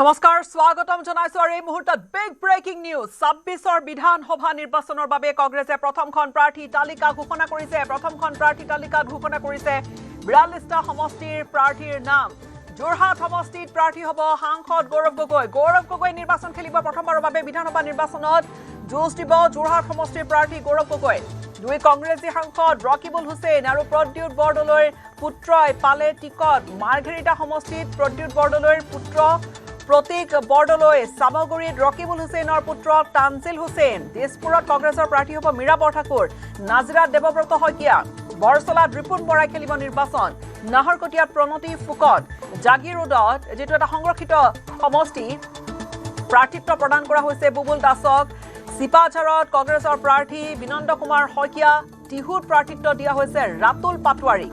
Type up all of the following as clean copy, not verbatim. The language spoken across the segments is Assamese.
নমস্কাৰ স্বাগতম জনাইছো আৰু এই মুহূৰ্তত বিগ ব্ৰেকিং নিউজ 26ৰ বিধানসভা নিৰ্বাচনৰ বাবে কংগ্ৰেছে প্ৰথমখন প্ৰাৰ্থী তালিকা ঘোষণা কৰিছে 42টা সমষ্টিৰ প্ৰাৰ্থীৰ নাম যোৰহাট সমষ্টিত প্ৰাৰ্থী হ'ব সাংসদ গৌৰৱ গগৈ নিৰ্বাচন খেলিব প্ৰথমবাৰৰ বাবে বিধানসভা নিৰ্বাচনত যুঁজ দিব যোৰহাট সমষ্টিৰ প্ৰাৰ্থী গৌৰৱ গগৈ দুই কংগ্ৰেছী সাংসদ ৰকিবুল হুছেইন আৰু প্ৰদ্যুৎ বৰদলৈৰ পুত্ৰই পালে টিকট মাৰ্ঘেৰিটা সমষ্টিত প্ৰদ্যুৎ বৰদলৈৰ পুত্ৰ প্ৰতীক বৰদলৈ সামগুৰিত ৰকিবুল হুছেইনৰ পুত্ৰ তানজিল হুছেইন দিছপুৰত কংগ্ৰেছৰ প্ৰাৰ্থী হ'ব মীৰা বৰঠাকুৰ নাজিৰাত দেৱব্ৰত শইকীয়া বৰচলাত ৰিপুণ বৰাই খেলিব নিৰ্বাচন নাহৰকটীয়াত প্ৰণতি ফুকন জাগিৰোডত যেটো এটা সংৰক্ষিত সমষ্টি প্ৰাৰ্থীত্ব প্ৰদান কৰা হৈছে বুবুল দাসক সিপাঝাৰত কংগ্ৰেছৰ প্ৰাৰ্থী বিনন্দ কুমাৰ শইকীয়া টিহুত প্ৰাৰ্থীত্ব দিয়া হৈছে ৰাতুল পাটৱাৰী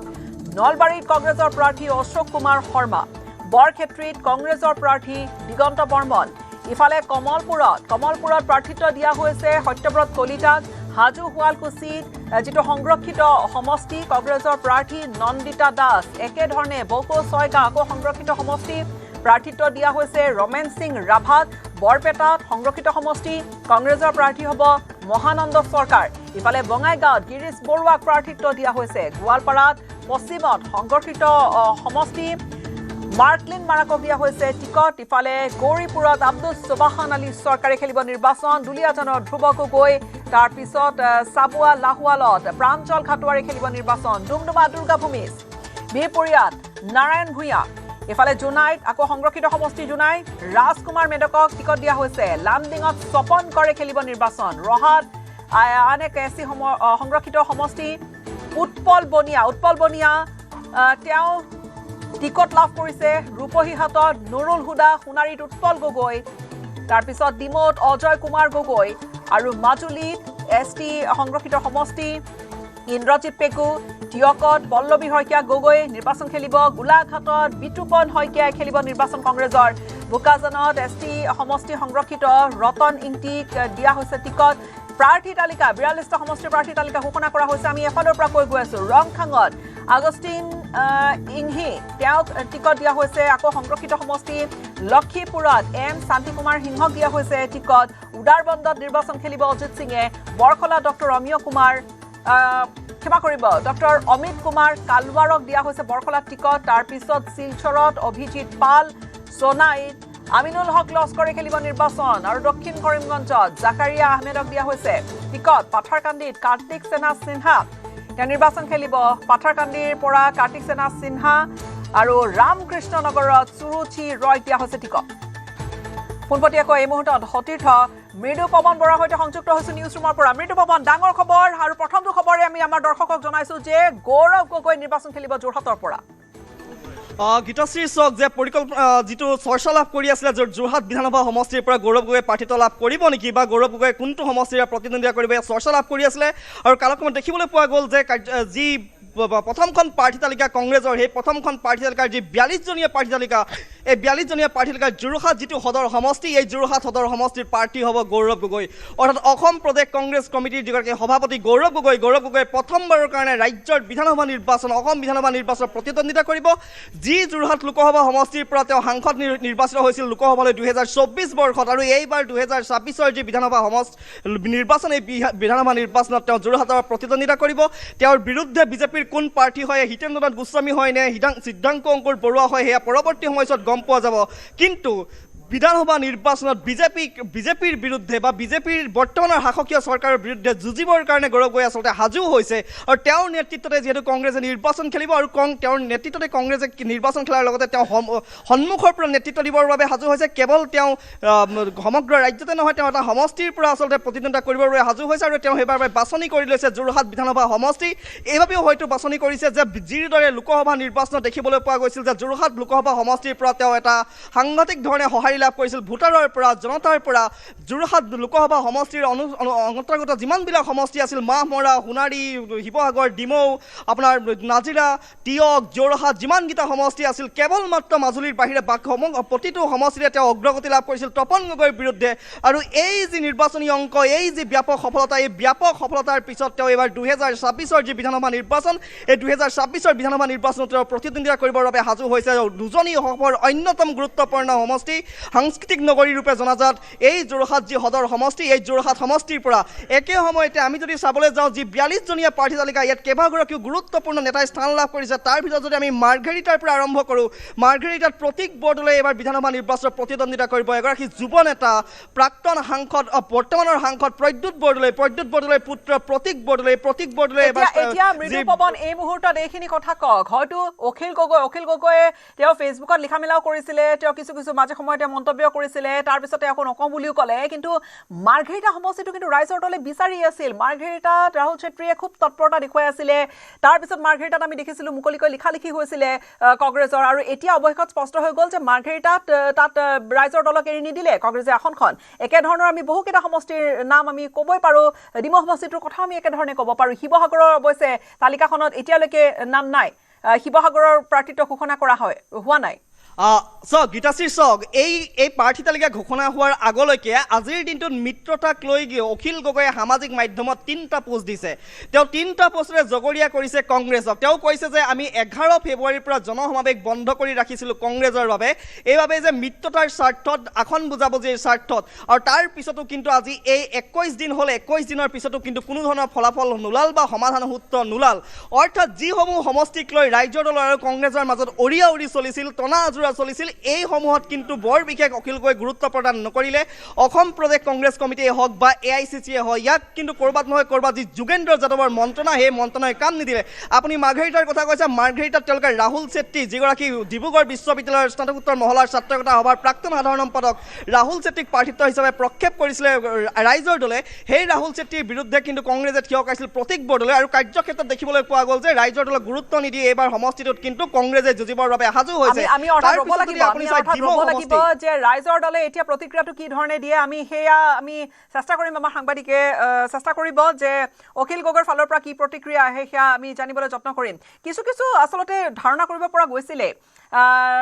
নলবাৰীত কংগ্ৰেছৰ প্ৰাৰ্থী অশোক কুমাৰ শৰ্মা বৰক্ষেত্ৰীত কংগ্ৰেছৰ প্ৰাৰ্থী দিগন্ত বৰ্মন ইফালে কমলপুৰত প্ৰাৰ্থীত্ব দিয়া হৈছে সত্যব্ৰত কলিতাক হাজু শুৱালকুছিত যেটো সংৰক্ষিত সমষ্টি কংগ্ৰেছৰ প্ৰাৰ্থী নন্দিতা দাস একেধৰণে বকো ছয়কা আকৌ সংৰক্ষিত সমষ্টি প্ৰাৰ্থীত্ব দিয়া হৈছে ৰমেন সিং ৰাভাত বৰপেটাত সংৰক্ষিত সমষ্টি কংগ্ৰেছৰ প্ৰাৰ্থী হ'ব মহানন্দ চৰকাৰ ইফালে বঙাইগাঁৱত গিৰিশ বৰুৱাক প্ৰাৰ্থীত্ব দিয়া হৈছে গোৱালপাৰাত পশ্চিমত সংৰক্ষিত সমষ্টি মাৰ্কলিন মাৰাকক দিয়া হৈছে টিকট ইফালে গৌৰীপুৰত আব্দুল সুবাহান আলী চৰকাৰে খেলিব নিৰ্বাচন দুলিয়াজানৰ ধ্ৰুৱ গগৈ তাৰ পিছত সাবুৱা লাহৱালত প্ৰাঞ্জল খাটুৱাৰে খেলিব নিৰ্বাচন ডুমডুমা দুৰ্গাভূমিত বিহপুৰীয়াত নাৰায়ণ ভূঞা ইফালে জোনাইত আকৌ সংৰক্ষিত সমষ্টি জোনাই ৰাজকুমাৰ মেডকক টিকট দিয়া হৈছে লামডিঙত স্বপন কৰে খেলিব নিৰ্বাচন ৰহাত আন এক এছি সংৰক্ষিত সমষ্টি উৎপল বনিয়া তেওঁ টিকট লাভ কৰিছে ৰূপহীহাটত নুৰুল হুদা সোণাৰীত উৎপল গগৈ তাৰ পিছত ডিমৌত অজয় কুমাৰ গগৈ আৰু মাজুলীত এছটি সংৰক্ষিত সমষ্টি ইন্দ্ৰজিৎ পেকু টিয়কত পল্লৱী শইকীয়া গগৈ নিৰ্বাচন খেলিব গোলাঘাটত বিতুপন শইকীয়াই খেলিব নিৰ্বাচন কংগ্ৰেছৰ বোকাজানত এছটি সমষ্টি সংৰক্ষিত ৰতন ইংটিক দিয়া হৈছে টিকট প্ৰাৰ্থী তালিকা 42টা সমষ্টিৰ প্ৰাৰ্থী তালিকা ঘোষণা কৰা হৈছে আমি এফালৰ পৰা কৈ গৈ আছো ৰংখাঙত আগষ্টিন ইংহি তেওঁক টিকট দিয়া হৈছে আকৌ সংৰক্ষিত সমষ্টি লক্ষীপুৰত এম শান্তি কুমাৰ সিংহক দিয়া হৈছে টিকট উদাৰবন্দত নিৰ্বাচন খেলিব অজিত সিঙে বৰখলা ডক্টৰ অমিত কুমাৰ কালৱাৰক দিয়া হৈছে বৰখলাত টিকট তাৰ পিছত শিলচৰত অভিজিৎ পাল সোনাইত আমিনুল হক লস্কৰে খেলিব নিৰ্বাচন আৰু দক্ষিণ কৰিমগঞ্জত জাকাৰিয়া আহমেদক দিয়া হৈছে টিকট পাথাৰকান্দিত কাৰ্তিক সেনা সিনহা তেওঁ নিৰ্বাচন খেলিব পাথাৰকান্দিৰ পৰা কাৰ্তিক সেনা সিনহা আৰু ৰামকৃষ্ণ নগৰত সুৰুচি ৰয়ক দিয়া হৈছে টিকট পোনপটীয়াকৈ এই মুহূৰ্তত সতীৰ্থ মৃদু পৱন বৰাৰ সৈতে সংযুক্ত হৈছো নিউজ ৰুমৰ পৰা মৃদু পৱন ডাঙৰ খবৰ আৰু প্ৰথমটো খবৰে আমি আমাৰ দৰ্শকক জনাইছো যে গৌৰৱ গগৈ নিৰ্বাচন খেলিব যোৰহাটৰ পৰা গীতশ্ৰী চক যে যিটো চৰ্চা লাভ কৰি আছিলে যোৰহাট বিধানসভা সমষ্টিৰ পৰা গৌৰৱ গগৈ প্ৰাৰ্থিত্ব লাভ কৰিব নেকি বা গৌৰৱ গগৈ কোনটো সমষ্টিৰে প্ৰতিদ্বন্দ্বিতা কৰিব চৰ্চা লাভ কৰি আছিলে আৰু কালক্ৰমত দেখিবলৈ পোৱা গ'ল যে যি প্ৰথমখন প্ৰাৰ্থী তালিকা কংগ্ৰেছৰ সেই প্ৰথমখন প্ৰাৰ্থী তালিকাৰ যি 42জনীয়া প্ৰাৰ্থী তালিকা এই 42জনীয়া প্ৰাৰ্থী তালিকাৰ যোৰহাট যিটো সদৰ সমষ্টি এই যোৰহাট সদৰ সমষ্টিৰ প্ৰাৰ্থী হ'ব গৌৰৱ গগৈ অৰ্থাৎ অসম প্ৰদেশ কংগ্ৰেছ কমিটিৰ যিগৰাকী সভাপতি গৌৰৱ গগৈ প্ৰথমবাৰৰ কাৰণে ৰাজ্যৰ বিধানসভা নিৰ্বাচন অসম বিধানসভা নিৰ্বাচনত প্ৰতিদ্বন্দ্বিতা কৰিব যি যোৰহাট লোকসভা সমষ্টিৰ পৰা তেওঁ সাংসদ নিৰ্বাচিত হৈছিল লোকসভালৈ 2024 বৰ্ষত আৰু এইবাৰ 2026ৰ যি বিধানসভা নিৰ্বাচন এই বিধানসভা নিৰ্বাচনত তেওঁ যোৰহাটৰ প্ৰতিদ্বন্দ্বিতা কৰিব তেওঁৰ বিৰুদ্ধে বিজেপিৰ কোন প্ৰাৰ্থী হয় হিতেন্দ্ৰনাথ গোস্বামী হয় নে সিদ্ধাংক অংকুৰ বৰুৱা হয় সেয়া পৰৱৰ্তী সময়ত গম পোৱা যাব কিন্তু বিধানসভা নিৰ্বাচনত বিজেপিৰ বিৰুদ্ধে বা বিজেপিৰ বৰ্তমানৰ শাসকীয় চৰকাৰৰ বিৰুদ্ধে যুঁজিবৰ কাৰণে গৌৰৱ গগৈ আচলতে সাজু হৈছে আৰু তেওঁৰ নেতৃত্বতে যিহেতু কংগ্ৰেছে নিৰ্বাচন খেলিব আৰু তেওঁৰ নেতৃত্বতে কংগ্ৰেছে নিৰ্বাচন খেলাৰ লগতে তেওঁ সন্মুখৰ পৰা নেতৃত্ব দিবৰ বাবে সাজু হৈছে কেৱল তেওঁ সমগ্ৰ ৰাজ্যতে নহয় তেওঁ এটা সমষ্টিৰ পৰা আচলতে প্ৰতিদ্বন্দ্বিতা কৰিবৰ বাবে সাজু হৈছে আৰু তেওঁ সেইবাবে বাছনি কৰি লৈছে যোৰহাট বিধানসভা সমষ্টি এইবাবেও হয়তো বাছনি কৰিছে যে যিদৰে লোকসভা নিৰ্বাচনত দেখিবলৈ পোৱা গৈছিল যে যোৰহাট লোকসভা সমষ্টিৰ পৰা তেওঁ এটা সাংঘাতিক ধৰণে সঁহাৰি লাভ কৰিছিল ভোটাৰৰ পৰা জনতাৰ পৰা যোৰহাট লোকসভা সমষ্টিৰ অন্তৰ্গত যিমানবিলাক সমষ্টি আছিল মাহমৰা সোণাৰী শিৱসাগৰ ডিমৌ আপোনাৰ নাজিৰা টিয়ক যোৰহাট যিমানকেইটা সমষ্টি আছিল কেৱল মাত্ৰ মাজুলীৰ বাহিৰে প্ৰতিটো সমষ্টিৰে তেওঁ অগ্ৰগতি লাভ কৰিছিল তপন গগৈৰ বিৰুদ্ধে আৰু এই যি নিৰ্বাচনী অংক এই যি ব্যাপক সফলতা এই ব্যাপক সফলতাৰ পিছত তেওঁ এইবাৰ 2026ৰ যি বিধানসভা নিৰ্বাচন এই 2026ৰ বিধানসভা নিৰ্বাচনত তেওঁ প্ৰতিদ্বন্দ্বিতা কৰিবৰ বাবে সাজু হৈছে উজনি অসমৰ অন্যতম গুৰুত্বপূৰ্ণ সমষ্টি সাংস্কৃতিক নগৰী ৰূপে জনাজাত এই যোৰহাট যি সদৰ সমষ্টি, এই যোৰহাট সমষ্টিৰ পৰা একে সময়তে আমি যদি চাবলৈ যাওঁ যি 42জনীয়া প্ৰাৰ্থী তালিকা, ইয়াত কেইবাগৰাকীও গুৰুত্বপূৰ্ণ নেতাই স্থান লাভ কৰিছে। তাৰ ভিতৰত যদি আমি মাৰ্ঘেৰিটাৰ পৰা আৰম্ভ কৰোঁ, মাৰ্ঘেৰিটাত প্ৰতীক বৰদলৈ এইবাৰ বিধানসভা নিৰ্বাচনত প্ৰতিদ্বন্দ্বিতা কৰিব। এগৰাকী যুৱ নেতা, প্ৰাক্তন সাংসদ, বৰ্তমানৰ সাংসদ প্ৰদ্যুৎ বৰদলৈৰ পুত্ৰ প্ৰতীক বৰদলৈ এতিয়া মৃদু পৱন এই মুহূৰ্তত এইখিনি কথা কওক। হয়তো অখিল গগৈয়ে তেওঁ ফেচবুকত লিখা মেলাও কৰিছিলে, তেওঁ কিছু মাজে সময়তে মন্তব্য কৰিছিলে, তাৰপিছতে আকৌ নকওঁ বুলিও ক'লে। কিন্তু মাৰ্ঘেৰিটা সমষ্টিটো কিন্তু ৰাইজৰ দলে বিচাৰি আছিল। মাৰ্ঘেৰিটাত ৰাহুল চেত্ৰীয়ে খুব তৎপৰতা দেখুৱাই আছিলে। তাৰপিছত মাৰ্ঘেৰিটাত আমি দেখিছিলোঁ মুকলিকৈ লিখি হৈছিলে কংগ্ৰেছৰ। আৰু এতিয়া অৱশেষত স্পষ্ট হৈ গ'ল যে মাৰ্ঘেৰিটাত তাত ৰাইজৰ দলক এৰি নিদিলে কংগ্ৰেছে আসনখন। একেধৰণৰ আমি বহুকেইটা সমষ্টিৰ নাম আমি ক'বই পাৰোঁ। ডিমৌ সমষ্টিটোৰ কথা আমি একেধৰণে ক'ব পাৰোঁ। শিৱসাগৰৰ অৱশ্যে তালিকাখনত এতিয়ালৈকে নাম নাই। শিৱসাগৰৰ প্ৰাৰ্থিত্ব ঘোষণা কৰা হোৱা নাই। চাওক গীতাশ্ৰী, চাওক এই প্ৰাৰ্থী তালিকা ঘোষণা হোৱাৰ আগলৈকে আজিৰ দিনটোত মিত্ৰতাক লৈ অখিল গগৈয়ে সামাজিক মাধ্যমত 3টা পোষ্ট দিছে। তেওঁ 3টা পোষ্টেৰে জগৰীয়া কৰিছে কংগ্ৰেছক। তেওঁ কৈছে যে আমি 11 ফেব্ৰুৱাৰীৰ পৰা জনসমাৱেশ বন্ধ কৰি ৰাখিছিলোঁ কংগ্ৰেছৰ বাবে, এইবাবে যে মিত্ৰতাৰ স্বাৰ্থত, আসন বুজাবুজিৰ স্বাৰ্থত। আৰু তাৰ পিছতো কিন্তু আজি এই 21 দিন হ'ল, 21 দিনৰ পিছতো কিন্তু কোনো ধৰণৰ ফলাফল নোলাল বা সমাধান সূত্ৰ নোলাল। অৰ্থাৎ যিসমূহ সমষ্টিক লৈ ৰাইজৰ দল আৰু কংগ্ৰেছৰ মাজত অৰিয়া উৰি চলিছিল, টনা আজোৰা চলিছিল, এইসমূহত কিন্তু বৰ বিশেষ অখিল গগৈয়ে গুৰুত্ব প্ৰদান নকৰিলে। অসম প্ৰদেশ কংগ্ৰেছ কমিটিয়ে হওক বা AICCয়ে হওক, ইয়াক কিন্তু ক'ৰবাত নহয় ক'ৰবাত যি যোগেন্দ্ৰ যাদৱৰ মন্ত্ৰণা, সেই মন্ত্ৰণাই কাম নিদিলে। আপুনি মাৰ্ঘেৰিটাৰ কথা কৈছে, মাৰ্ঘেৰিটাত তেওঁলোকে ৰাহুল চেত্ৰী, যিগৰাকী ডিব্ৰুগড় বিশ্ববিদ্যালয়ৰ স্নাতকোত্তৰ মহলাৰ ছাত্ৰকতা সভাৰ প্ৰাক্তন সাধাৰণ সম্পাদক, ৰাহুল চেত্ৰীক প্ৰাৰ্থিত্ব হিচাপে প্ৰক্ষেপ কৰিছিলে ৰাইজৰ দলে। সেই ৰাহুল চেত্ৰীৰ বিৰুদ্ধে কিন্তু কংগ্ৰেছে থিয় কৰাইছিল প্ৰতীক বৰদলৈ। আৰু কাৰ্যক্ষেত্ৰত দেখিবলৈ পোৱা গ'ল যে ৰাইজৰ দলক গুৰুত্ব নিদিয়ে এইবাৰ সমষ্টিটোত কিন্তু কংগ্ৰেছে যুঁজিবৰ বাবে সাজু হৈছে। যে ৰাইজৰ দলে এতিয়া প্ৰতিক্ৰিয়াটো কি ধৰণে দিয়ে আমি চেষ্টা কৰিম। আমাৰ সাংবাদিকে চেষ্টা কৰিব যে অখিল গগৈৰ ফালৰ পৰা কি প্ৰতিক্ৰিয়া আহে সেয়া আমি জানিবলৈ যত্ন কৰিম। কিছু আচলতে ধাৰণা কৰিব পৰা গৈছিলে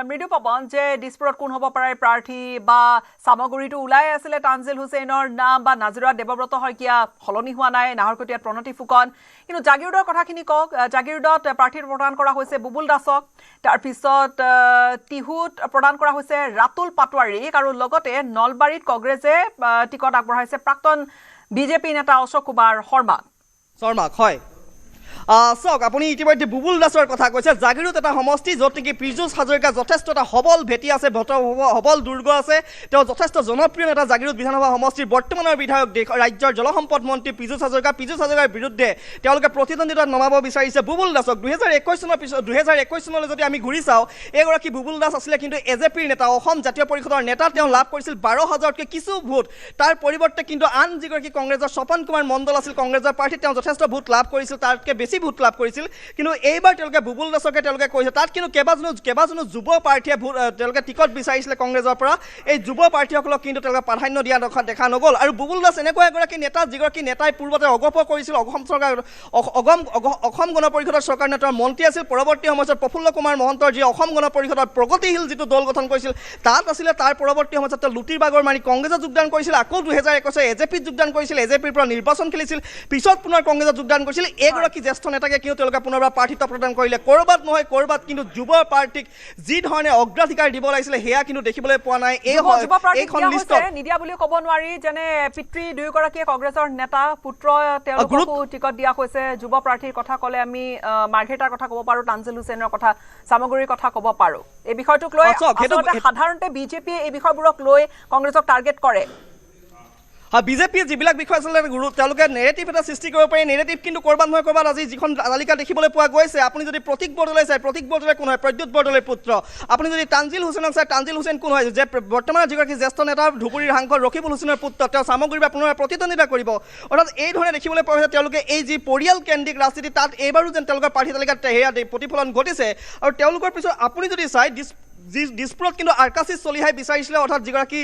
মৃদু পৱন যে দিছপুৰত কোন হ'ব পাৰে প্ৰাৰ্থী, বা চামগুৰিটো ওলাই আছিলে তানজিল হুছেইনৰ নাম, বা নাজিৰাত দেৱব্ৰত শইকীয়া, সলনি হোৱা নাই, নাহৰকটীয়াত প্ৰণতি ফুকন। কিন্তু জাগিৰোডৰ কথাখিনি কওক। জাগিৰোডত প্ৰাৰ্থী প্ৰদান কৰা হৈছে বুবুল দাসক, তাৰপিছত টিহুত প্ৰদান কৰা হৈছে ৰাতুল পাটোৱাৰীক, আৰু লগতে নলবাৰীত কংগ্ৰেছে টিকট আগবঢ়াইছে প্ৰাক্তন বিজেপি নেতা অশোক কুমাৰ শৰ্মাক। হয়, চাওক আপুনি ইতিমধ্যে বুবুল দাসৰ কথা কৈছে। জাগিৰোড এটা সমষ্টি য'ত নেকি পীযুষ হাজৰিকা যথেষ্ট এটা সবল ভেটি আছে, সবল দুৰ্গ আছে। তেওঁ যথেষ্ট জনপ্ৰিয় নেতা জাগিৰোড বিধানসভা সমষ্টিৰ বৰ্তমানৰ বিধায়ক, ৰাজ্যৰ জলসম্পদ মন্ত্ৰী পীযুষ হাজৰিকাৰ বিৰুদ্ধে তেওঁলোকে প্ৰতিদ্বন্দ্বিতাত নমাব বিচাৰিছে বুবুল দাসক। 2021 চনৰ পিছত 2021 চনলৈ যদি আমি ঘূৰি চাওঁ, এইগৰাকী বুবুল দাস আছিলে কিন্তু AJPৰ নেতা, অসম জাতীয় পৰিষদৰ নেতা। তেওঁ লাভ কৰিছিল 12,000তকৈ কিছু ভোট। তাৰ পৰিৱৰ্তে কিন্তু আন যিগৰাকী কংগ্ৰেছৰ স্বপন কুমাৰ মণ্ডল আছিল কংগ্ৰেছৰ প্ৰাৰ্থী, তেওঁ যথেষ্ট ভোট লাভ কৰিছিল, তাতকৈ বেছি ভোট লাভ কৰিছিল। কিন্তু এইবাৰ তেওঁলোকে বুবুল দাসকে তেওঁলোকে কৈছে। তাত কিন্তু কেইবাজনো যুৱ প্ৰাৰ্থীয়ে তেওঁলোকে টিকট বিচাৰিছিলে কংগ্ৰেছৰ পৰা। এই যুৱ প্ৰাৰ্থীসকলক কিন্তু তেওঁলোকে প্ৰাধান্য দিয়া দেখা নগ'ল। আৰু বুবুল দাস এনেকুৱা এগৰাকী নেতা, যিগৰাকী নেতাই পূৰ্বতে অগপ কৰিছিল অসম গণ পৰিষদৰ চৰকাৰ নেতাৰ মন্ত্ৰী আছিল। পৰৱৰ্তী সময়ছোৱাত প্ৰফুল্ল কুমাৰ মহন্তৰ যি অসম গণ পৰিষদৰ প্ৰগতিশীল যিটো দল গঠন কৰিছিল তাত আছিলে। তাৰ পৰৱৰ্তী সময়ছোৱাত তেওঁ লুটিৰ বাগৰ মাৰি কংগ্ৰেছত যোগদান কৰিছিল। আকৌ 2021 AJPত যোগদান কৰিছিল, AJPৰ পৰা নিৰ্বাচন খেলিছিল, পিছত পুনৰ কংগ্ৰেছত যোগদান কৰিছিল। এইগৰাকী জ্যেষ্ঠ নেতাকে কিন্তু তেওঁলোকে পুনৰবাৰ প্ৰাৰ্থিত্ব প্ৰদান কৰিলে। ক'ৰবাত নহয় ক'ৰবাত কিন্তু যুৱ প্ৰাৰ্থীক যি ধৰণে অগ্ৰাধিকাৰ দিব লাগিছিলে সেয়া কিন্তু দেখিবলৈ পোৱা নাই। এইখন লিষ্টত নিদিয়া বুলি ক'ব নোৱাৰি। যেনে পিতৃ দুয়োগৰাকীয়ে কংগ্ৰেছৰ নেতা, পুত্ৰ তেওঁলোককো টিকট দিয়া হৈছে। যুৱ প্ৰাৰ্থীৰ কথা ক'লে আমি মাৰ্ঘেৰিটাৰ কথা ক'ব পাৰোঁ, তানজিল হুছেইনৰ কথা, চামগুৰিৰ কথা ক'ব পাৰোঁ। এই বিষয়টোক লৈ সাধাৰণতে বিজেপিয়ে এই বিষয়বোৰক লৈ কংগ্ৰেছক টাৰ্গেট কৰে। বিজেপিয়ে যিবিলাক বিষয় আচলতে তেওঁলোকে নেৰেটিভ এটা সৃষ্টি কৰিব পাৰি। নেৰেটিভ কিন্তু ক'ৰবাত নহয় ক'ৰবাত আজি যিখন তালিকা দেখিবলৈ পোৱা গৈছে, আপুনি যদি প্ৰতীক বৰদলৈ চায়, প্ৰতীক বৰদলৈ কোন হয়? প্ৰদ্যুৎ বৰদলৈৰ পুত্ৰ। আপুনি যদি তানজিল হুছেইনক চায়, তানজিল হুছেইন কোন হয়? যে বৰ্তমানৰ যিগৰাকী জ্যেষ্ঠ নেতা ধুবুৰীৰ সাংসদ ৰকিবুল হুছেইনৰ পুত্ৰ। তেওঁ চামগুৰিৰ পৰা পুনৰ প্ৰতিদ্বন্দ্বিতা কৰিব। অৰ্থাৎ এই ধৰণে দেখিবলৈ পোৱা হৈছে তেওঁলোকে এই যি পৰিয়াল কেন্দ্ৰিক ৰাজনীতি, তাত এইবাৰো যেন তেওঁলোকৰ প্ৰাৰ্থী তালিকাত সেয়া প্ৰতিফলন ঘটিছে। আৰু তেওঁলোকৰ পিছত আপুনি যদি চায়, দিছপুৰত কিন্তু আৰ্কাশিস চলিহাই বিচাৰিছিলে, অৰ্থাৎ যিগৰাকী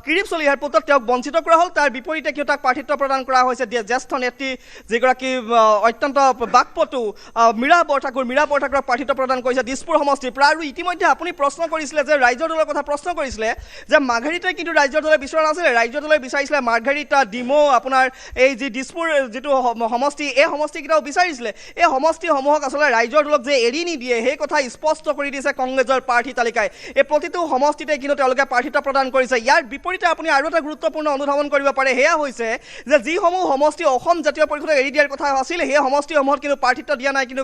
কিৰীপ চলিহাৰ পুত্ৰ, তেওঁক বঞ্চিত কৰা হ'ল। তাৰ বিপৰীতে কিন্তু তাক প্ৰাৰ্থিত্ব প্ৰদান কৰা হৈছে জ্যেষ্ঠ নেত্ৰী, যিগৰাকী অত্যন্ত বাকপটু মীৰা বৰঠাকুৰ প্ৰাৰ্থিত্ব প্ৰদান কৰিছে দিছপুৰ সমষ্টিৰ পৰা। আৰু ইতিমধ্যে আপুনি প্ৰশ্ন কৰিছিলে যে ৰাইজৰ দলৰ কথা প্ৰশ্ন কৰিছিলে যে মাৰ্ঘেৰিটাই কিন্তু ৰাইজৰ দলে বিচৰা নাছিলে। ৰাইজৰ দলে বিচাৰিছিলে মাৰ্ঘেৰিটা, ডিমৌ, আপোনাৰ এই যি দিছপুৰ যিটো সমষ্টি, এই সমষ্টিকেইটাও বিচাৰিছিলে। এই সমষ্টিসমূহক আচলতে ৰাইজৰ দলক যে এৰি নিদিয়ে সেই কথা স্পষ্ট কৰি দিছে কংগ্ৰেছৰ প্ৰাৰ্থী তালিকা। তালিকায় এই প্ৰতিটো সমষ্টিতে কিন্তু তেওঁলোকে প্ৰাৰ্থিত্ব প্ৰদান কৰিছে। ইয়াৰ বিপৰীতে আপুনি আৰু এটা গুৰুত্বপূৰ্ণ অনুধাৱন কৰিব পাৰে, সেয়া হৈছে যে যিসমূহ সমষ্টি অসম জাতীয় পৰিষদে এৰি দিয়াৰ কথা আছিল সেই সমষ্টিসমূহত কিন্তু প্ৰাৰ্থিত্ব দিয়া নাই কিন্তু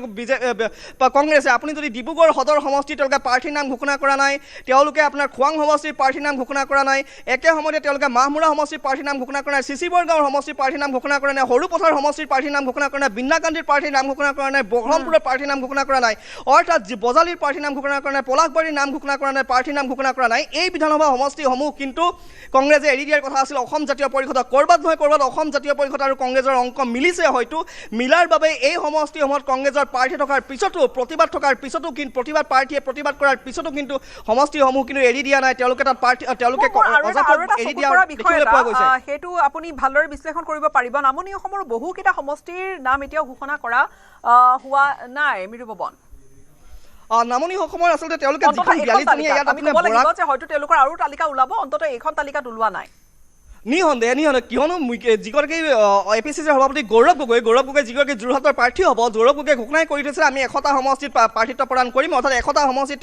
কংগ্ৰেছে। আপুনি যদি ডিব্ৰুগড় সদৰ সমষ্টি তেওঁলোকে প্ৰাৰ্থীৰ নাম ঘোষণা কৰা নাই, তেওঁলোকে আপোনাৰ খোৱাং সমষ্টিৰ প্ৰাৰ্থীৰ নাম ঘোষণা কৰা নাই, একে সময়তে তেওঁলোকে মাহমুৰা সমষ্টিৰ প্ৰাৰ্থীৰ নাম ঘোষণা কৰা নাই, চিচিবৰগাঁৱৰ সমষ্টিৰ প্ৰাৰ্থীৰ নাম ঘোষণা কৰা নাই, সৰুপথাৰ সমষ্টিৰ প্ৰাৰ্থীৰ নাম ঘোষণা কৰা নাই, বিন্নাকান্দিৰ প্ৰাৰ্থীৰ নাম ঘোষণা কৰা নাই, বহৰমপুৰৰ প্ৰাৰ্থীৰ নাম ঘোষণা কৰা নাই, অৰ্থাৎ বজালিৰ প্ৰাৰ্থীৰ নাম ঘোষণা কৰা নাই, পলাশবাৰীৰ নাম ঘোষণা কৰা নাই, প্ৰাৰ্থীৰ নাম ঘোষণা কৰা নাই। এই বিধানসভা সমষ্টিসমূহ কিন্তু কংগ্ৰেছে এৰি দিয়াৰ কথা আছিল অসম জাতীয় পৰিষদক। ক'ৰবাত নহয় ক'ৰবাত অসম জাতীয় পৰিষদ আৰু কংগ্ৰেছৰ অংক মিলিছে, হয়তো মিলাৰ বাবে এই সমষ্টিসমূহত কংগ্ৰেছৰ প্ৰাৰ্থী থকাৰ পিছতো, প্ৰতিবাদ থকাৰ পিছতো কিন্তু প্ৰাৰ্থীয়ে প্ৰতিবাদ কৰাৰ পিছতো কিন্তু সমষ্টিসমূহ কিন্তু এৰি দিয়া নাই। তেওঁলোকে তাত তেওঁলোকে এৰি দিয়া দেখিবলৈ পোৱা গৈছে। সেইটো আপুনি ভালদৰে বিশ্লেষণ কৰিব পাৰিব। নামনি অসমৰ বহুকেইটা সমষ্টিৰ নাম এতিয়াও ঘোষণা কৰা হোৱা নাই মৃদুপৱন। নামনি অসমৰ আচলতে তেওঁলোকে হয়তো তেওঁলোকৰ আৰু তালিকা ওলাব, অন্ততঃ এইখন তালিকাত ওলোৱা নাই। নিঃসন্দেহে কিয়নো যিগৰাকী APCCৰ সভাপতি গৌৰৱ গগৈ যিগৰাকী যোৰহাটৰ প্ৰাৰ্থী হ'ব, গৌৰৱ গগৈয়ে ঘোষণাই কৰি থৈছে আমি 100টা সমষ্টিত প্ৰাৰ্থিত্ব প্ৰদান কৰিম, অৰ্থাৎ 100টা সমষ্টিত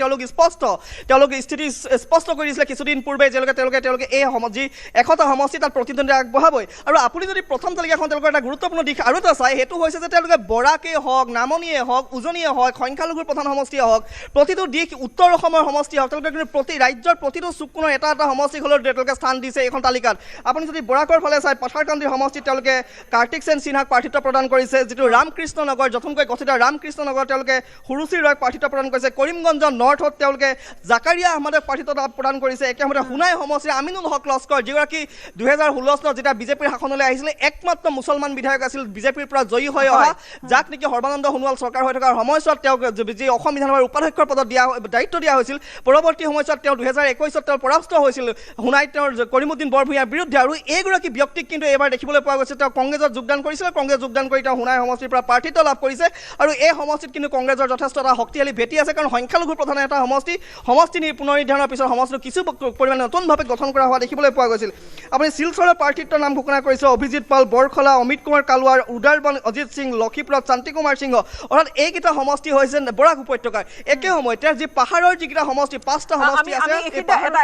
তেওঁলোকে স্থিতি স্পষ্ট কৰি দিছিলে কিছুদিন পূৰ্বে যে তেওঁলোকে এই যি 100টা সমষ্টি তাত প্ৰতিদ্বন্দ্বিতা আগবঢ়াবই। আৰু আপুনি যদি প্ৰথম তালিকাখন তেওঁলোকৰ এটা গুৰুত্বপূৰ্ণ দিশ আৰু এটা চাই, সেইটো হৈছে যে তেওঁলোকে বৰাকেই হওক, নামনিয়ে হওক, উজনিয়ে হওক, সংখ্যালঘুৰ প্ৰধান সমষ্টিয়ে হওক, প্ৰতিটো দিশ উত্তৰ অসমৰ সমষ্টি হওক, তেওঁলোকে কিন্তু ৰাজ্যৰ প্ৰতিটো চুককোণৰ এটা সমষ্টি হ'লেও তেওঁলোকে স্থান দিছে এইখন তালিকাত। আপুনি যদি বৰাকৰ ফালে চাই, পথাৰকান্দি সমষ্টিত তেওঁলোকে কাৰ্তিক সেন সিনহাক প্ৰাৰ্থিত্ব প্ৰদান কৰিছে, যিটো ৰামকৃষ্ণ নগৰ নতুনকৈ গঠিত ৰামকৃষ্ণ নগৰ তেওঁলোকে সুৰুচি ৰয়ক প্ৰাৰ্থিত্ব প্ৰদান কৰিছে, কৰিমগঞ্জ নৰ্থত তেওঁলোকে জাকাৰিয়া আহমেদক প্ৰাৰ্থিত্ব প্ৰদান কৰিছে, একেসময়তে সোণাই সমষ্টিৰ আমিনুল হক লস্কৰ যিগৰাকী 2016 চনত যেতিয়া বিজেপিৰ শাসনলৈ আহিছিলে একমাত্ৰ মুছলমান বিধায়ক আছিল বিজেপিৰ পৰা জয়ী হৈ অহা, যাক নেকি সৰ্বানন্দ সোণোৱাল চৰকাৰ হৈ থকাৰ সময়ছোৱাত তেওঁক যি অসম বিধানসভাৰ উপাধ্যক্ষৰ পদত দায়িত্ব দিয়া হৈছিল, পৰৱৰ্তী সময়ছোৱাত তেওঁ 2021 তেওঁ পৰাস্ত হৈছিল সোণাইত তেওঁৰ কৰিমুদ্দিন বৰভূঞাৰ বিৰুদ্ধে। আৰু এইগৰাকী ব্যক্তিক কিন্তু এইবাৰ দেখিবলৈ পোৱা গৈছে তেওঁ কংগ্ৰেছত যোগদান কৰিছিল, কংগ্ৰেছ যোগদান কৰি তেওঁ সোণাই সমষ্টিৰ পৰা প্ৰাৰ্থিত্ব লাভ কৰিছে। আৰু এই সমষ্টিত কিন্তু কংগ্ৰেছৰ যথেষ্ট এটা শক্তিশালী ভেটি আছে, কাৰণ সংখ্যালঘুৰ প্ৰধান এটা সমষ্টি পুনৰ্নিৰ্ধাৰণৰ পিছত সমষ্টিটো কিছু পৰিমাণে নতুনভাৱে গঠন কৰা হোৱা দেখিবলৈ পোৱা গৈছিল। আপুনি শিলচৰৰ প্ৰাৰ্থিত্বৰ নাম ঘোষণা কৰিছে অভিজিৎ পাল, বৰখলা, অমিত কুমাৰ কালৱাৰ, উদাৰবন অজিত সিং, লক্ষীপুৰত শান্তি কুমাৰ সিংহ, অৰ্থাৎ এইকেইটা সমষ্টি হৈছে বৰাক উপত্যকাৰ। একে সময়তে যি পাহাৰৰ যিকেইটা সমষ্টি 5টা সমষ্টি আছে,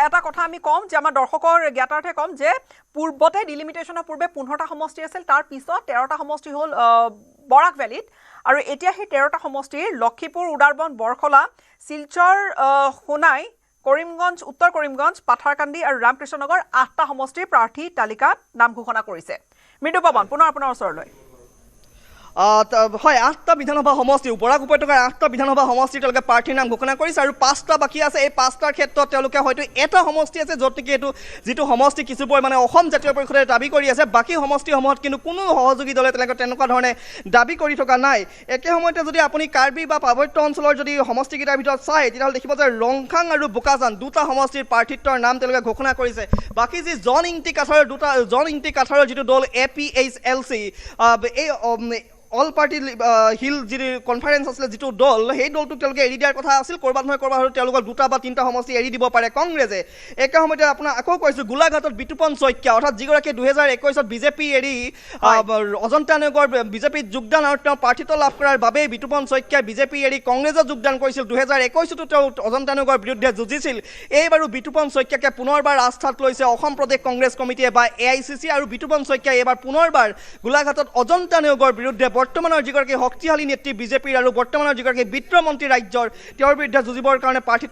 এটা কথা আমি ক'ম যে আমাৰ দৰ্শকৰ জ্ঞাতাৰ্থে ক'ম যে পূৰ্বতে ডিলিমিটেশ্যনৰ পূৰ্বে 15টা সমষ্টি আছিল, তাৰ পিছত 13টা সমষ্টি হ'ল বৰাক ভেলীত, আৰু এতিয়া সেই 13টা সমষ্টিৰ লক্ষীপুৰ, উদাৰবন, বৰখলা, শিলচৰ, সোণাই, কৰিমগঞ্জ, উত্তৰ কৰিমগঞ্জ, পাথাৰকান্দি আৰু ৰামকৃষ্ণনগৰ 8টা সমষ্টিৰ প্ৰাৰ্থী তালিকাত নাম ঘোষণা কৰিছে। মৃদুপৱন, পুনৰ আপোনাৰ ওচৰলৈ। হয়, 8টা বিধানসভা সমষ্টি, বৰাক উপত্যকাৰ 8টা বিধানসভা সমষ্টিৰ তেওঁলোকে প্ৰাৰ্থীৰ নাম ঘোষণা কৰিছে আৰু 5টা বাকী আছে। এই 5টাৰ ক্ষেত্ৰত তেওঁলোকে হয়তো এটা সমষ্টি আছে য'ত নেকি এইটো যিটো সমষ্টি কিছু পৰিমাণে অসম জাতীয় পৰিষদে দাবী কৰি আছে, বাকী সমষ্টিসমূহত কিন্তু কোনো সহযোগী দলে তেনেকুৱা ধৰণে দাবী কৰি থকা নাই। একে সময়তে যদি আপুনি কাৰ্বি বা পাৰ্বত্য অঞ্চলৰ যদি সমষ্টিকেইটাৰ ভিতৰত চায়, তেতিয়াহ'লে দেখিব যে ৰংখাং আৰু বোকাজান 2টা সমষ্টিৰ প্ৰাৰ্থিত্বৰ নাম তেওঁলোকে ঘোষণা কৰিছে। বাকী যি জন ইংটি কাঠাৰৰ যিটো দল APHLC, এই অল পাৰ্টি হিল যি কনফাৰেন্স আছিলে যিটো দল, সেই দলটোক তেওঁলোকে এৰি দিয়াৰ কথা আছিল। ক'ৰবাত নহয় ক'ৰবাত হয়তো তেওঁলোকৰ 2টা বা 3টা সমষ্টি এৰি দিব পাৰে কংগ্ৰেছে। একে সময়তে আপোনাৰ আকৌ কৈছোঁ গোলাঘাটত বিতুপন শইকীয়া, অৰ্থাৎ যিগৰাকী 2021 বিজেপি এৰি অজন্তা নগৰ বিজেপিত যোগদান আৰু তেওঁ প্ৰাৰ্থিত্ব লাভ কৰাৰ বাবেই বিতুপন শইকীয়াই বিজেপি এৰি কংগ্ৰেছত যোগদান কৰিছিল। 2021তো তেওঁ অজন্তা নগৰ বিৰুদ্ধে যুঁজিছিল। এইবাৰো বিতুপন শইকীয়াকে পুনৰবাৰ আস্থাত লৈছে অসম প্ৰদেশ কংগ্ৰেছ কমিটিয়ে বা AICC, আৰু বিতুপন শইকীয়াই এইবাৰ পুনৰবাৰ গোলাঘাটত অজন্তা নগৰ বিৰুদ্ধে বৰ্তমানৰ যিগৰাকী শক্তিশালী নেত্ৰী বিজেপিৰ আৰু বৰ্তমানৰ যিগৰাকী বিত্তমন্ত্ৰী ৰাজ্যৰ, তেওঁৰ বিৰুদ্ধে যুঁজিবৰ কাৰণে প্ৰাৰ্থী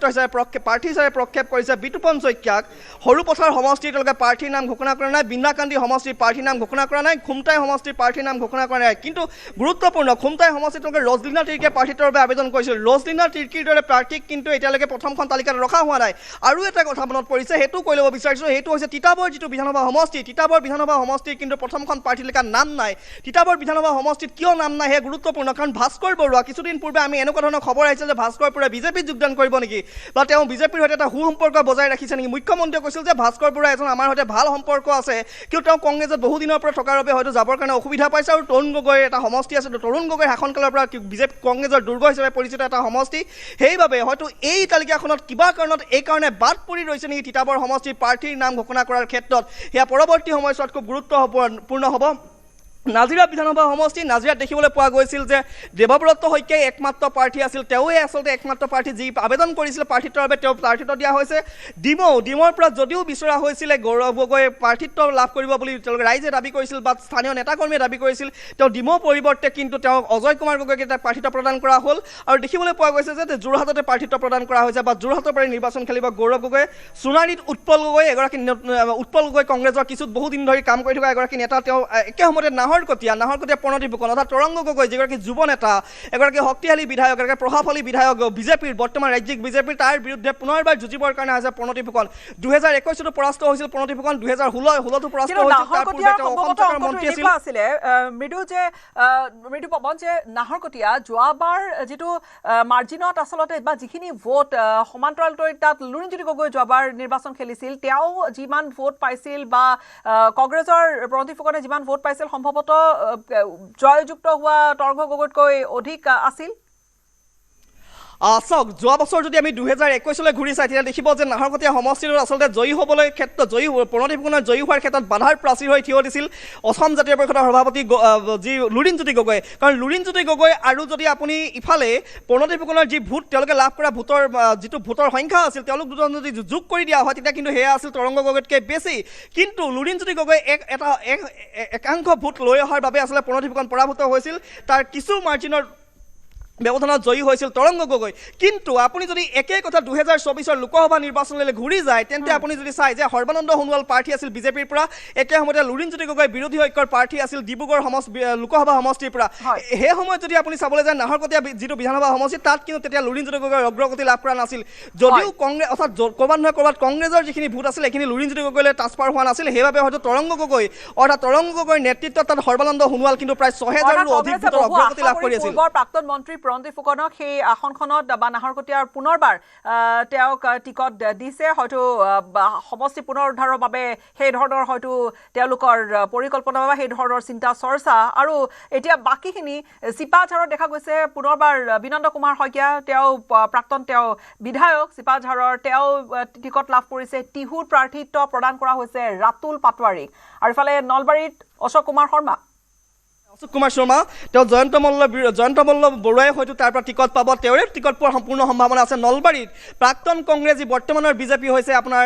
হিচাপে প্ৰক্ষেপ কৰিছে বিতুপন শইকীয়াক। সৰুপথাৰ সমষ্টিৰ তেওঁলোকে প্ৰাৰ্থীৰ নাম ঘোষণা কৰা নাই, বিন্নাকান্দি সমষ্টিৰ প্ৰাৰ্থীৰ নাম ঘোষণা কৰা নাই, খুমটাই সমষ্টিৰ প্ৰাৰ্থীৰ নাম ঘোষণা কৰা নাই। কিন্তু গুৰুত্বপূৰ্ণ, খুমটাই সমষ্টিত তেওঁলোকে ৰজলিনা তিৰ্কীয়ে প্ৰাৰ্থিত্বৰ বাবে আবেদন কৰিছিল। ৰজলিনা তিৰ্কীৰ দৰে প্ৰাৰ্থীক কিন্তু এতিয়ালৈকে প্ৰথমখন তালিকাত ৰখা হোৱা নাই। আৰু এটা কথা মনত পৰিছে, সেইটো কৈ ল'ব বিচাৰিছোঁ, সেইটো হৈছে তিতাবৰ যিটো বিধানসভা সমষ্টি, তিতাবৰ বিধানসভা সমষ্টিৰ কিন্তু প্ৰথমখন প্ৰাৰ্থী তালিকাত নাম নাই। তিতাবৰ বিধানসভা সমষ্টিত কিয় নাম নাই সেয়া গুৰুত্বপূৰ্ণ, কাৰণ ভাস্কৰ বৰুৱা কিছুদিন পূৰ্বে আমি এনেকুৱা ধৰণৰ খবৰ আহিছিল যে ভাস্কৰ বৰুৱাই বিজেপিত যোগদান কৰিব নেকি, বা তেওঁ বিজেপিৰ সৈতে এটা সুসম্পৰ্ক বজাই ৰাখিছে নেকি। মুখ্যমন্ত্ৰীয়ে কৈছিল যে ভাস্কৰ বৰুৱা এজন আমাৰ সৈতে ভাল সম্পৰ্ক আছে, কিন্তু তেওঁ কংগ্ৰেছত বহুদিনৰ পৰা থকাৰ বাবে হয়তো যাবৰ কাৰণে অসুবিধা পাইছে। আৰু তৰুণ গগৈৰ এটা সমষ্টি আছে, তৰুণ গগৈৰ শাসনকালৰ পৰা বিজেপি কংগ্ৰেছৰ দুৰ্গ হিচাপে পৰিচিত এটা সমষ্টি, সেইবাবে হয়তো এই তালিকাখনত কিবা কাৰণত এইকাৰণে বাদ পৰি ৰৈছে নেকি তিতাবৰ সমষ্টিৰ প্ৰাৰ্থীৰ নাম ঘোষণা কৰাৰ ক্ষেত্ৰত, সেয়া পৰৱৰ্তী সময়ছোৱাত খুব গুৰুত্বপূৰ্ণ হ'ব। নাজিৰা বিধানসভা সমষ্টি নাজিৰাত দেখিবলৈ পোৱা গৈছিল যে দেৱব্ৰত শইকীয়াই একমাত্ৰ প্ৰাৰ্থী আছিল। তেওঁৱে আচলতে একমাত্ৰ প্ৰাৰ্থী, যি আবেদন কৰিছিলে প্ৰাৰ্থিত্বৰ বাবে তেওঁ প্ৰাৰ্থিত্ব দিয়া হৈছে। ডিমৰ পৰা যদিও বিচৰা হৈছিলে গৌৰৱ গগৈ প্ৰাৰ্থিত্ব লাভ কৰিব বুলি তেওঁলোকে ৰাইজে দাবী কৰিছিল বা স্থানীয় নেতাকৰ্মীয়ে দাবী কৰিছিল, তেওঁ ডিমৰ পৰিৱৰ্তে কিন্তু তেওঁ অজয় কুমাৰ গগৈক এটা প্ৰাৰ্থিত্ব প্ৰদান কৰা হ'ল। আৰু দেখিবলৈ পোৱা গৈছে যে যোৰহাটতে প্ৰাৰ্থিত্ব প্ৰদান কৰা হৈছে বা যোৰহাটৰ পৰা নিৰ্বাচন খেলিব গৌৰৱ গগৈ। সোণাৰীত উৎপল গগৈ এগৰাকী উৎপল গগৈ কংগ্ৰেছৰ কিছু বহুদিন ধৰি কাম কৰি থকা এগৰাকী নেতা, তেওঁ একে সময়তে নাহৰকটীয়া প্ৰণতি ফুকন অৰ্থাৎ তৰংগ গগৈ যিগৰাকী যুৱ নেতা, এগৰাকী শক্তিশালী বিধায়ক, এগৰাকী প্ৰভাৱশালী বিধায়ক বিজেপিৰ, বৰ্তমান ৰাজ্যিক বিজেপিৰ, তাৰ বিৰুদ্ধে পুনৰবাৰ যুঁজিবৰ কাৰণে আহিছে প্ৰণতি ফুকন। 2021তো পৰাস্ত হৈছিল প্ৰণতি ফুকন, 2016তো পৰাস্ত হৈছিল। তাৰ পূৰ্বে তেওঁ অসম চৰকাৰৰ মন্ত্ৰী আছিল। মৃদু পৱন, যে নাহৰকটীয়া যোৱাবাৰ যিটো মাৰ্জিনত আচলতে বা যিখিনি ভোট সমান্তৰালকৈ তাত লুৰিণজ্যোতি গগৈ যোৱাবাৰ নিৰ্বাচন খেলিছিল, তেওঁ যিমান ভোট পাইছিল বা কংগ্ৰেছৰ প্ৰণতি ফুকনে যিমান ভোট পাইছিল সম্ভৱতঃ জয়যুক্ত হোৱা তৰংগ গগৈতকৈ অধিক আছিল। চাওক, যোৱা বছৰ যদি আমি 2021লৈ ঘূৰি চাই তেতিয়া দেখিব যে নাহৰকটীয়া সমষ্টিটোত আচলতে জয়ী হ'বলৈ প্ৰণতি ফুকনৰ জয়ী হোৱাৰ ক্ষেত্ৰত বাধাৰ প্ৰাচীৰ হৈ থিয় দিছিল অসম জাতীয় পৰিষদৰ সভাপতি যি লুৰিণজ্যোতি গগৈ। কাৰণ লুৰিণজ্যোতি গগৈ আৰু যদি আপুনি ইফালে প্ৰণতি ফুকনৰ যি ভোট তেওঁলোকে লাভ কৰা ভোটৰ যিটো ভোটৰ সংখ্যা আছিল, তেওঁলোক দুজন যদি যোগ কৰি দিয়া হয় তেতিয়া কিন্তু সেয়া আছিল তৰংগ গগৈতকৈ বেছি। কিন্তু লুৰিণজ্যোতি গগৈ একাংশ ভোট লৈ অহাৰ বাবে আচলতে প্ৰণতি ফুকন পৰাভূত হৈছিল, তাৰ কিছু মাৰ্জিনৰ ব্যৱধানত জয়ী হৈছিল তৰংগ গগৈ। কিন্তু আপুনি যদি একেই কথা 2024ৰ লোকসভা নিৰ্বাচনলৈ ঘূৰি যায় তেন্তে আপুনি যদি চাই যে সৰ্বানন্দ সোণোৱাল প্ৰাৰ্থী আছিল বিজেপিৰ পৰা, একে সময়তে লুৰিণজ্যোতি গগৈ বিৰোধী ঐক্যৰ প্ৰাৰ্থী আছিল ডিব্ৰুগড় লোকসভা সমষ্টিৰ পৰা। সেই সময়ত যদি আপুনি চাবলৈ যায় নাহৰকটীয়া যিটো বিধানসভা সমষ্টি, তাত কিন্তু তেতিয়া লুৰিণজ্যোতি গগৈ অগ্ৰগতি লাভ কৰা নাছিল। যদিও কংগ্ৰেছ অৰ্থাৎ ক'ৰবাত নহয় ক'ৰবাত কংগ্ৰেছৰ যিখিনি ভোট আছিল সেইখিনি লুৰিণজ্যোতি গগৈলৈ ট্ৰান্সফাৰ হোৱা নাছিল। সেইবাবে হয়তো তৰংগ গগৈৰ নেতৃত্বত তাত সৰ্বানন্দ সোণোৱাল কিন্তু প্ৰায় 6000ৰো অধিক ভোটৰ অগ্ৰগতি লাভ কৰি আছিল। প্ৰাক্তন মন্ত্ৰী প্ৰণতি ফুকনক সেই আসনখনত বা নাহৰকটীয়াৰ পুনৰবাৰ তেওঁক টিকট দিছে, হয়তো সমষ্টি পুনৰ উদ্ধাৰৰ বাবে সেই ধৰণৰ হয়তো তেওঁলোকৰ পৰিকল্পনা বা সেই ধৰণৰ চিন্তা চৰ্চা। আৰু এতিয়া বাকীখিনি চিপাঝাৰত দেখা গৈছে পুনৰবাৰ বিনন্দ কুমাৰ শইকীয়া, তেওঁ প্ৰাক্তন বিধায়ক চিপাঝাৰৰ, তেওঁ টিকট লাভ কৰিছে। টিহুৰ প্ৰাৰ্থিত্ব প্ৰদান কৰা হৈছে ৰাতুল পাটোৱাৰীক। আৰু ইফালে নলবাৰীত অশোক কুমাৰ শৰ্মা, তেওঁ জয়ন্ত মল্ল বৰুৱাই হয়তো তাৰ পৰা টিকট পাব, তেওঁৰে টিকট পোৱাৰ সম্পূৰ্ণ সম্ভাৱনা আছে। নলবাৰীত প্ৰাক্তন কংগ্ৰেছী বৰ্তমানৰ বিজেপি হৈছে আপোনাৰ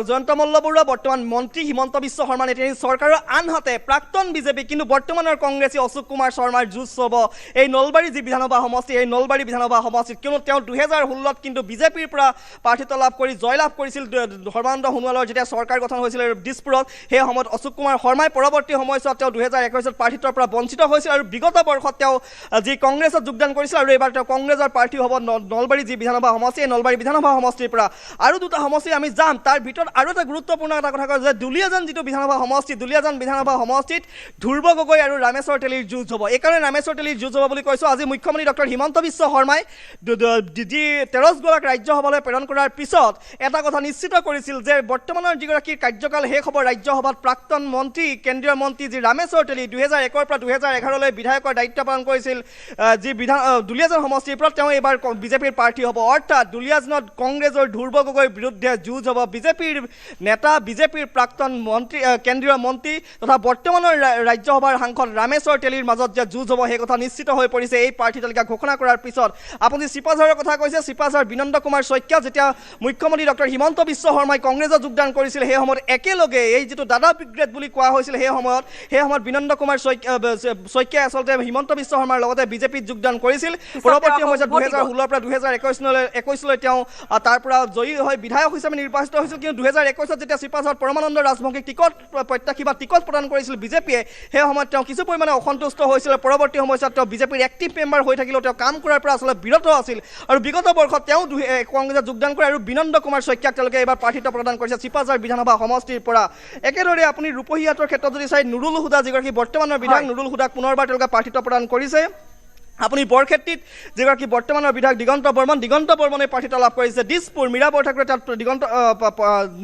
জয়ন্ত মল্ল বৰুৱা, বৰ্তমান মন্ত্ৰী হিমন্ত বিশ্ব শৰ্মা নেতৃত্বাধীন চৰকাৰৰ, আনহাতে প্ৰাক্তন বিজেপি কিন্তু বৰ্তমানৰ কংগ্ৰেছী অশোক কুমাৰ শৰ্মাৰ যুঁজ হ'ব এই নলবাৰী যি বিধানসভা সমষ্টি, এই নলবাৰী বিধানসভা সমষ্টিত। কিয়নো তেওঁ 2016ত কিন্তু বিজেপিৰ পৰা প্ৰাৰ্থিত্ব লাভ কৰি জয়লাভ কৰিছিল সৰ্বানন্দ সোণোৱালৰ যেতিয়া চৰকাৰ গঠন হৈছিল দিছপুৰত। সেই সময়ত অশোক কুমাৰ শৰ্মাই পৰৱৰ্তী সময়ছোৱাত তেওঁ 2021ত প্ৰাৰ্থিত্বৰ পৰা বঞ্চিত হৈছিল আৰু বিগত বৰ্ষত তেওঁ যি কংগ্ৰেছত যোগদান কৰিছিল আৰু এইবাৰ তেওঁ কংগ্ৰেছৰ প্ৰাৰ্থী হ'ব নলবাৰী যি বিধানসভা সমষ্টি, এই নলবাৰী বিধানসভা সমষ্টিৰ পৰা। আৰু দুটা সমষ্টি আমি যাম, তাৰ ভিতৰত আৰু এটা গুৰুত্বপূৰ্ণ এটা কথা কয় যে দুলীয়াজান যিটো বিধানসভা সমষ্টি, দুলীয়াজান বিধানসভা সমষ্টিত ধ্ৰুৱ গগৈ আৰু ৰামেশ্বৰ তেলীৰ যুঁজ হ'ব। এইকাৰণে ৰামেশ্বৰ তেলীৰ যুঁজ হ'ব বুলি কৈছোঁ। আজি মুখ্যমন্ত্ৰী ডক্টৰ হিমন্ত বিশ্ব শৰ্মাই যি তেৰছগৰাক ৰাজ্যসভালৈ প্ৰেৰণ কৰাৰ পিছত এটা কথা নিশ্চিত কৰিছিল যে বৰ্তমানৰ যিগৰাকীৰ কাৰ্যকাল শেষ হ'ব ৰাজ্যসভাত প্ৰাক্তন মন্ত্ৰী, কেন্দ্ৰীয় মন্ত্ৰী যি ৰামেশ্বৰ তেলী 2001ৰ পৰা 2011লৈ বিধায়কৰ দায়িত্ব পালন কৰিছিল যি দুলীয়াজান সমষ্টিৰ পৰা, তেওঁ এইবাৰ বিজেপিৰ প্ৰাৰ্থী হ'ব। অৰ্থাৎ দুলীয়াজানত কংগ্ৰেছৰ ধ্ৰুৱ গগৈৰ বিৰুদ্ধে যুঁজ হ'ব বিজেপিৰ নেতা, বিজেপিৰ প্ৰাক্তন মন্ত্ৰী, কেন্দ্ৰীয় মন্ত্ৰী তথা বৰ্তমানৰ ৰাজ্যসভাৰ সাংসদ ৰামেশ্বৰ তেলীৰ মাজত যে যুঁজ হ'ব সেই কথা নিশ্চিত হৈ পৰিছে এই প্ৰাৰ্থী তালিকা ঘোষণা কৰাৰ পিছত। আপুনি চিপাঝাৰৰ কথা কৈছে, চিপাঝাৰ বিনন্দ কুমাৰ শইকীয়া যেতিয়া মুখ্যমন্ত্ৰী ডক্টৰ হিমন্ত বিশ্ব শৰ্মাই কংগ্ৰেছত যোগদান কৰিছিল সেই সময়ত একেলগে এই যিটো দাদা ব্ৰিগেড বুলি কোৱা হৈছিল সেই সময়ত বিনন্দ কুমাৰ শইকীয়াই আচলতে হিমন্ত বিশ্ব শৰ্মাৰ লগতে বিজেপিত যোগদান কৰিছিল। পৰৱৰ্তী সময়ত 2016ৰ পৰা 2021লৈ তেওঁ তাৰ পৰা জয়ী হৈ বিধায়ক হিচাপে নিৰ্বাচিত হৈছিল। কিন্তু 2021ত যেতিয়া চিপাঝাৰত পৰমানন্দ ৰাজভংগীক টিকট প্ৰত্যাশী বা টিকট প্ৰদান কৰিছিল বিজেপিয়ে, সেই সময়ত তেওঁ কিছু পৰিমাণে অসন্তুষ্ট হৈছিল। পৰৱৰ্তী সময়ছোৱাত তেওঁ বিজেপিৰ এক্টিভ মেম্বাৰ হৈ থাকিলেও তেওঁ কাম কৰাৰ পৰা আচলতে বিৰত আছিল আৰু বিগত বৰ্ষত তেওঁ কংগ্ৰেছত যোগদান কৰে আৰু বিনন্দ কুমাৰ শইকীয়াক তেওঁলোকে এইবাৰ প্ৰাৰ্থিত্ব প্ৰদান কৰিছে চিপাঝাৰ বিধানসভা সমষ্টিৰ পৰা। একেদৰে আপুনি ৰূপহীহাটৰ ক্ষেত্ৰত যদি চাই নুৰুল হুদা যিগৰাকী বৰ্তমানৰ বিধায়ক, নুৰুল হুদাক পুনৰবাৰ তেওঁলোকে প্ৰাৰ্থিত্ব প্ৰদান কৰিছে। আপুনি বৰক্ষেত্ৰীত যিগৰাকী বৰ্তমানৰ বিধায়ক দিগন্ত বৰ্মনে প্ৰাৰ্থিত্ব লাভ কৰিছে দিছপুৰ মীৰা বৰঠাকুৰে তাত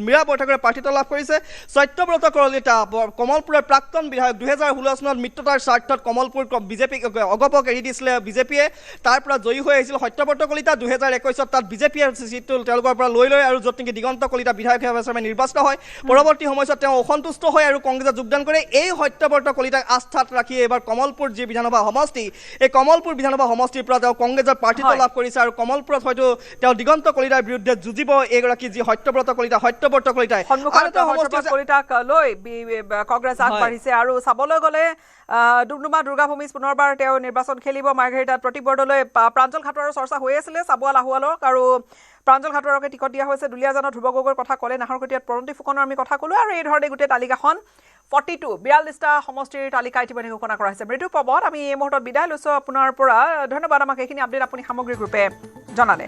মীৰা বৰঠাকুৰে প্ৰাৰ্থিত্ব লাভ কৰিছে সত্যব্ৰত কলিতা কমলপুৰৰ প্ৰাক্তন বিধায়ক 2016 চনত মিত্ৰতাৰ স্বাৰ্থত কমলপুৰ বিজেপিক অগপক এৰি দিছিলে বিজেপিয়ে তাৰ পৰা জয়ী হৈ আহিছিল সত্যব্ৰত কলিতা 2021 তাত বিজেপিয়ে চিটটো তেওঁলোকৰ পৰা লৈ আৰু য'ত নেকি দিগন্ত কলিতা বিধায়ক হিচাপে নিৰ্বাচিত হয় পৰৱৰ্তী সময়ত তেওঁ অসন্তুষ্ট হয় আৰু কংগ্ৰেছত যোগদান কৰে এই সত্যব্ৰত কলিতাক আস্থাত ৰাখি এবাৰ কমলপুৰ যি বিধানসভা সমষ্টি এই কমলপুৰ বিধানসভা সমষ্টিৰ পৰা তেওঁ কংগ্ৰেছৰ প্ৰাৰ্থিত্ব লাভ কৰিছে আৰু কমলপুৰত হয়তো তেওঁ দিগন্ত কলিতাৰ বিৰুদ্ধে যুঁজিব এইগৰাকী যি সত্যব্ৰত কলিতাই কলিতাক লৈ কংগ্ৰেছ আগবাঢ়িছে আৰু চাবলৈ গ'লে ডুমডুমা দুৰ্গাভূমিত পুনৰবাৰ তেওঁ নিৰ্বাচন খেলিব মাৰ্ঘেৰিটাত প্ৰতিবৰ্ডলৈ প্ৰাঞ্জল খাটুৱাৰৰ চৰ্চা হৈ আছিলে চাবুৱাল আহুৱালক আৰু প্ৰাঞ্জল খাটুৱাৰকে টিকট দিয়া হৈছে দুলীয়াজানৰ ধ্ৰুৱ গগৈৰ কথা ক'লে নাহৰকটীয়াত প্ৰণতি ফুকনৰ আমি কথা ক'লো আৰু এই ধৰণে গোটেই তালিকাখন 42টা সমষ্টিৰ তালিকা ইতিমধ্যে ঘোষণা কৰা হৈছে মৃদু পৱন আমি এই মুহূৰ্তত বিদায় লৈছোঁ আপোনাৰ পৰা ধন্যবাদ আমাক এইখিনি আপডেট আপুনি সামগ্ৰিক ৰূপে জনালে